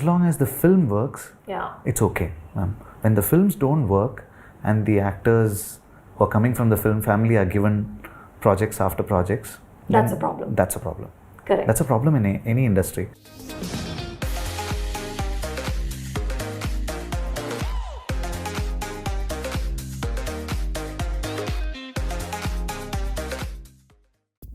as long as the film works, it's okay. When the films don't work and the actors who are coming from the film family are given projects after projects, that's a problem. That's a problem. Correct. That's a problem in any industry.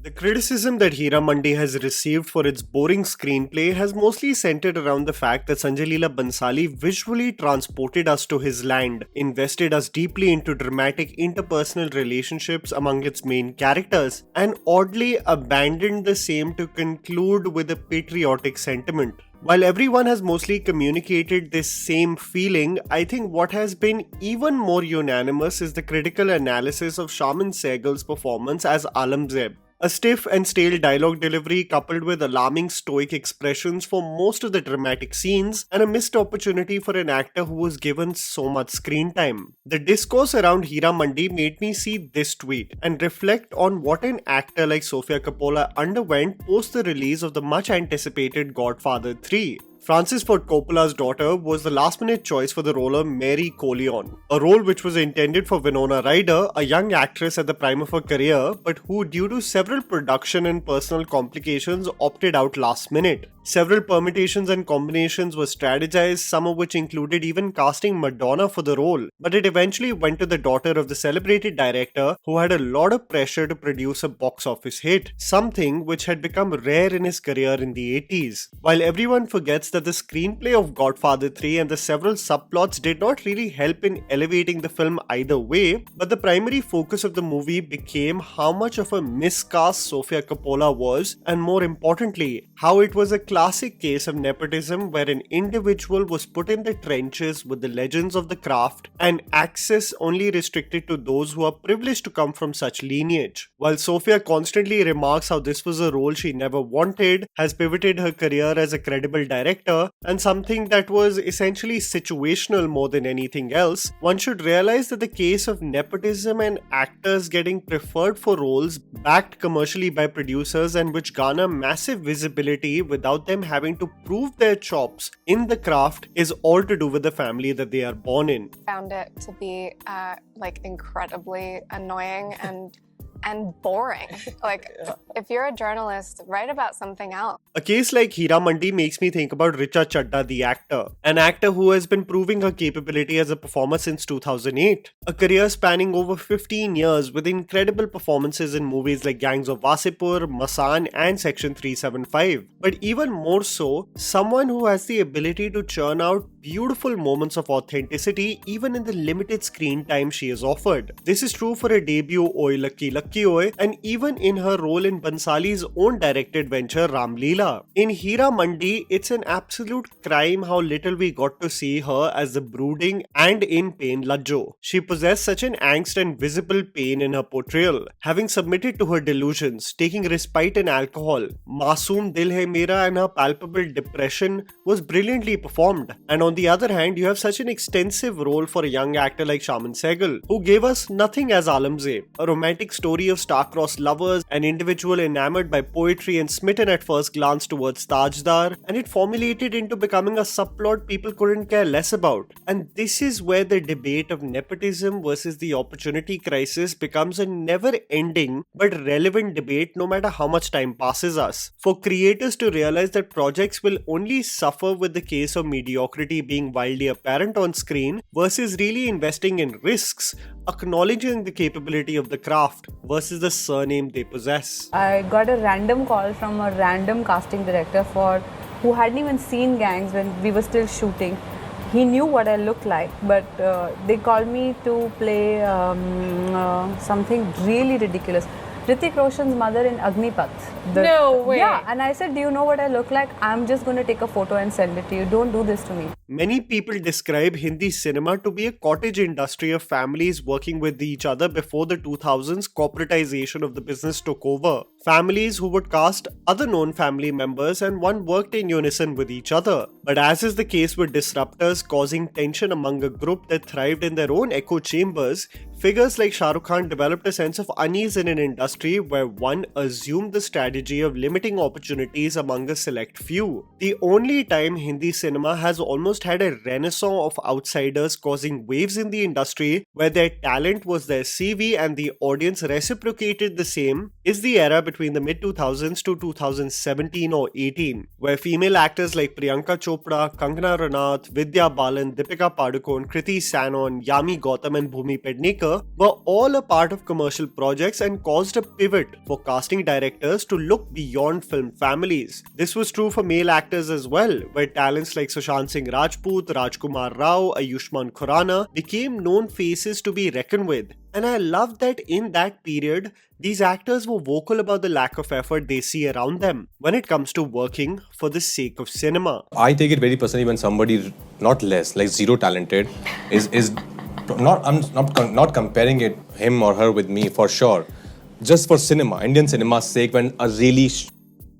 The criticism that Heera Mandi has received for its boring screenplay has mostly centered around the fact that Sanjay Leela Bhansali visually transported us to his land, invested us deeply into dramatic interpersonal relationships among its main characters, and oddly abandoned the same to conclude with a patriotic sentiment. While everyone has mostly communicated this same feeling, I think what has been even more unanimous is the critical analysis of Shaman Sehgal's performance as Aurangzeb. A stiff and stale dialogue delivery coupled with alarming stoic expressions for most of the dramatic scenes, and a missed opportunity for an actor who was given so much screen time. The discourse around Heera Mandi made me see this tweet and reflect on what an actor like Sofia Coppola underwent post the release of the much anticipated Godfather 3. Francis Ford Coppola's daughter was the last-minute choice for the role of Mary Corleone, a role which was intended for Winona Ryder, a young actress at the prime of her career, but who, due to several production and personal complications, opted out last minute. Several permutations and combinations were strategized, some of which included even casting Madonna for the role, but it eventually went to the daughter of the celebrated director, who had a lot of pressure to produce a box office hit, something which had become rare in his career in the 80s. While everyone forgets that the screenplay of Godfather 3 and the several subplots did not really help in elevating the film either way, but the primary focus of the movie became how much of a miscast Sofia Coppola was, and more importantly, how it was a classic case of nepotism where an individual was put in the trenches with the legends of the craft and access only restricted to those who are privileged to come from such lineage. While Sofia constantly remarks how this was a role she never wanted, has pivoted her career as a credible director, and something that was essentially situational more than anything else, one should realize that the case of nepotism and actors getting preferred for roles backed commercially by producers and which garner massive visibility without them having to prove their chops in the craft is all to do with the family that they are born in. Found it to be incredibly annoying and boring. If you're a journalist, write about something else. A case like Heera Mandi makes me think about Richa Chadda, the actor, an actor who has been proving her capability as a performer since 2008. A career spanning over 15 years with incredible performances in movies like Gangs of Wasipur, Masan and Section 375. But even more so, someone who has the ability to churn out beautiful moments of authenticity even in the limited screen time she is offered. This is true for her debut Oi Lucky Lucky Oi and even in her role in Bhansali's own directed venture Ram Leela. In Heera Mandi, it's an absolute crime how little we got to see her as the brooding and in pain Lajjo. She possessed such an angst and visible pain in her portrayal. Having submitted to her delusions, taking respite in alcohol, Masoom Dil Hai Mera and her palpable depression was brilliantly performed. And on the other hand, you have such an extensive role for a young actor like Shaman Sehgal, who gave us nothing as Aurangzeb, a romantic story of star-crossed lovers, an individual enamored by poetry and smitten at first glance towards Tajdar, and it formulated into becoming a subplot people couldn't care less about. And this is where the debate of nepotism versus the opportunity crisis becomes a never-ending but relevant debate no matter how much time passes us. For creators to realize that projects will only suffer with the case of mediocrity being wildly apparent on screen versus really investing in risks, acknowledging the capability of the craft versus the surname they possess. I got a random call from a random casting director who hadn't even seen Gangs when we were still shooting. He knew what I looked like, but they called me to play something really ridiculous. Hrithik Roshan's mother in Agnipath. No way! Yeah, and I said, do you know what I look like? I'm just going to take a photo and send it to you. Don't do this to me. Many people describe Hindi cinema to be a cottage industry of families working with each other before the 2000s corporatization of the business took over. Families who would cast other known family members and one worked in unison with each other. But as is the case with disruptors causing tension among a group that thrived in their own echo chambers, Figures like Shah Rukh Khan developed a sense of unease in an industry where one assumed the strategy of limiting opportunities among a select few. The only time Hindi cinema has almost had a renaissance of outsiders causing waves in the industry where their talent was their CV and the audience reciprocated the same is the era between the mid-2000s to 2017 or 18, where female actors like Priyanka Chopra, Kangana Ranaut, Vidya Balan, Deepika Padukone, Kriti Sanon, Yami Gautam and Bhumi Pednekar were all a part of commercial projects and caused a pivot for casting directors to look beyond film families. This was true for male actors as well, where talents like Sushant Singh Rajput, Rajkumar Rao, Ayushmann Khurrana became known faces to be reckoned with. And I love that in that period, these actors were vocal about the lack of effort they see around them when it comes to working for the sake of cinema. I take it very personally when somebody not less, like zero talented, is not. I'm not comparing him or her with me for sure. Just for cinema, Indian cinema's sake, when a really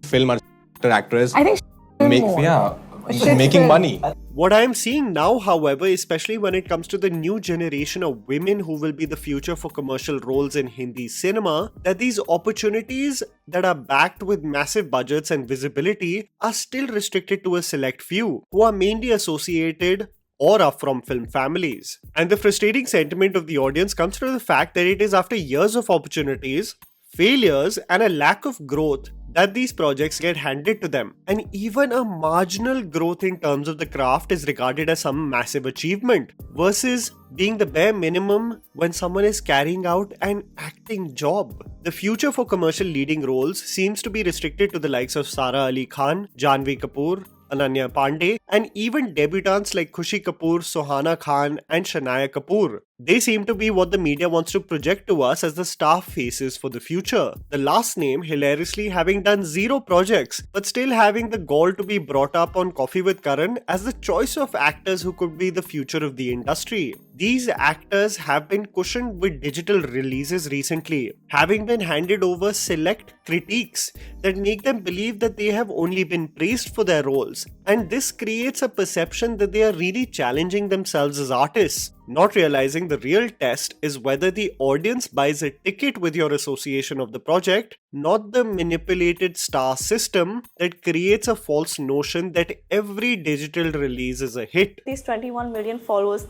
film or actress, I think making money. What I am seeing now, however, especially when it comes to the new generation of women who will be the future for commercial roles in Hindi cinema, that these opportunities that are backed with massive budgets and visibility are still restricted to a select few who are mainly associated or are from film families. And the frustrating sentiment of the audience comes from the fact that it is after years of opportunities, failures, and a lack of growth that these projects get handed to them. And even a marginal growth in terms of the craft is regarded as some massive achievement, versus being the bare minimum when someone is carrying out an acting job. The future for commercial leading roles seems to be restricted to the likes of Sara Ali Khan, Janhvi Kapoor, Ananya Pandey, and even debutantes like Khushi Kapoor, Sohana Khan, and Shania Kapoor. They seem to be what the media wants to project to us as the star faces for the future. The last name hilariously having done zero projects, but still having the gall to be brought up on Coffee with Karan as the choice of actors who could be the future of the industry. These actors have been cushioned with digital releases recently, having been handed over select critiques that make them believe that they have only been praised for their roles. And this creates a perception that they are really challenging themselves as artists, not realizing the real test is whether the audience buys a ticket with your association of the project, not the manipulated star system that creates a false notion that every digital release is a hit. These 21 million followers,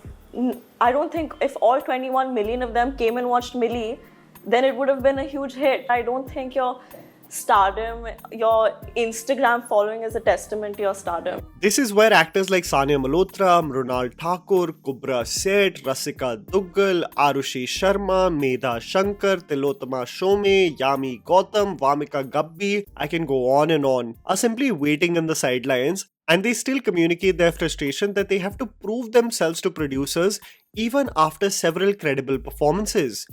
I don't think if all 21 million of them came and watched Millie, then it would have been a huge hit. I don't think your stardom, your Instagram following is a testament to your stardom. This is where actors like Sania Malhotra, Mrunal Thakur, Kubra Seth, Rasika Duggal, Arushi Sharma, Medha Shankar, Tilotama Shome, Yami Gautam, Vamika Gabbi, I can go on, are simply waiting in the sidelines, and they still communicate their frustration that they have to prove themselves to producers even after several credible performances.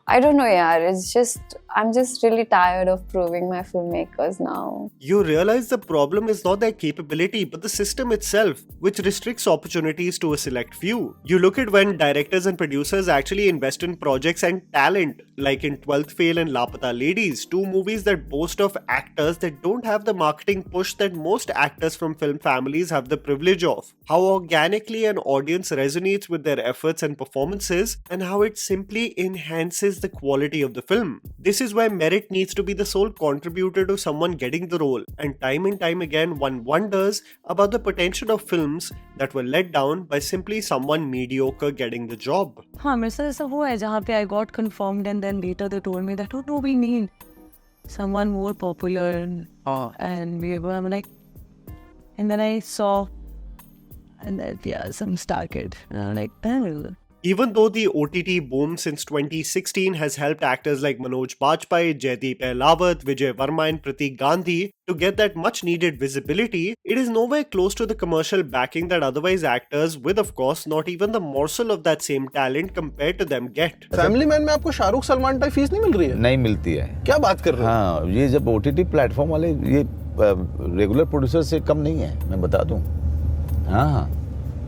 I don't know, yaar. I'm just really tired of proving my filmmakers now. You realize the problem is not their capability, but the system itself, which restricts opportunities to a select few. You look at when directors and producers actually invest in projects and talent, like in 12th Fail and Lapata Ladies, two movies that boast of actors that don't have the marketing push that most actors from film families have the privilege of. How organically an audience resonates with their efforts and performances, and how it simply enhances the quality of the film. This is why merit needs to be the sole contributor to someone getting the role, and time again one wonders about the potential of films that were let down by simply someone mediocre getting the job. हाँ मेरे साथ ऐसा हुआ है जहाँ पे I got confirmed and then later they told me that no, we need someone more popular and I'm like, and then I saw and that some star kid and I'm like, oh. Even though the OTT boom since 2016 has helped actors like Manoj Bajpayee, Jaideep Ahlawat, Vijay Varma and Pratik Gandhi to get that much needed visibility, it is nowhere close to the commercial backing that otherwise actors with of course not even the morsel of that same talent compared to them get. Family man में आपको Shahrukh Salman type fees नहीं मिल रही है? नहीं मिलती है. क्या बात कर रहे हो? हाँ, ये जब OTT प्लेटफॉर्म वाले ये रेगुलर प्रोड्यूसर से कम नहीं है, मैं बता दूं. हाँ,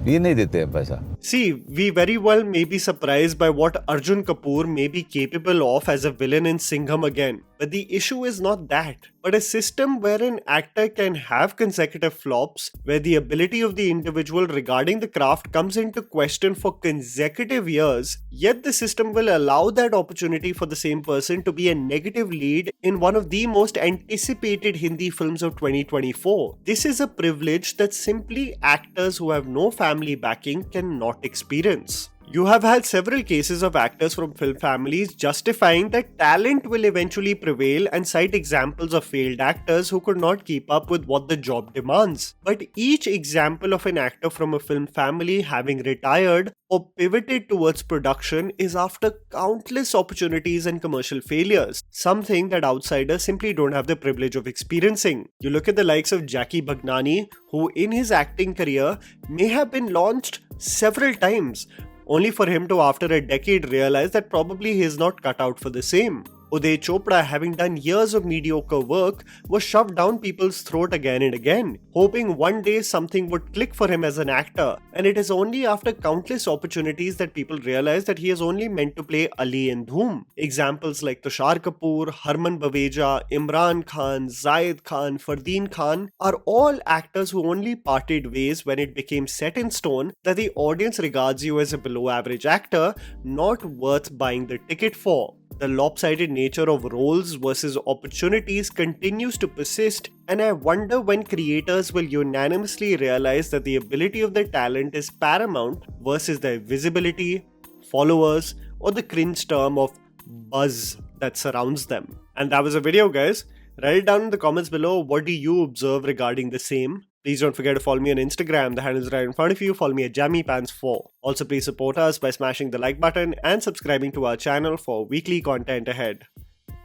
ये नहीं देते हैं पैसा. See, we very well may be surprised by what Arjun Kapoor may be capable of as a villain in Singham again. But the issue is not that, but a system where an actor can have consecutive flops, where the ability of the individual regarding the craft comes into question for consecutive years, yet the system will allow that opportunity for the same person to be a negative lead in one of the most anticipated Hindi films of 2024. This is a privilege that simply actors who have no family backing cannot experience. You have had several cases of actors from film families justifying that talent will eventually prevail and cite examples of failed actors who could not keep up with what the job demands. But each example of an actor from a film family having retired or pivoted towards production is after countless opportunities and commercial failures, something that outsiders simply don't have the privilege of experiencing. You look at the likes of Jackie Bhagnani, who in his acting career may have been launched several times, only for him to after a decade realize that probably he is not cut out for the same. Uday Chopra, having done years of mediocre work, was shoved down people's throat again and again, hoping one day something would click for him as an actor, and it is only after countless opportunities that people realize that he is only meant to play Ali in Dhoom. Examples like Tushar Kapoor, Harman Baweja, Imran Khan, Zayed Khan, Fardeen Khan are all actors who only parted ways when it became set in stone that the audience regards you as a below average actor, not worth buying the ticket for. The lopsided nature of roles versus opportunities continues to persist, and I wonder when creators will unanimously realize that the ability of their talent is paramount versus their visibility, followers, or the cringe term of buzz that surrounds them. And that was a video, guys. Write it down in the comments below, what do you observe regarding the same? Please don't forget to follow me on Instagram, the handle is right in front of you. Follow me at JammyPants4. Also, please support us by smashing the like button and subscribing to our channel for weekly content ahead.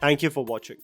Thank you for watching.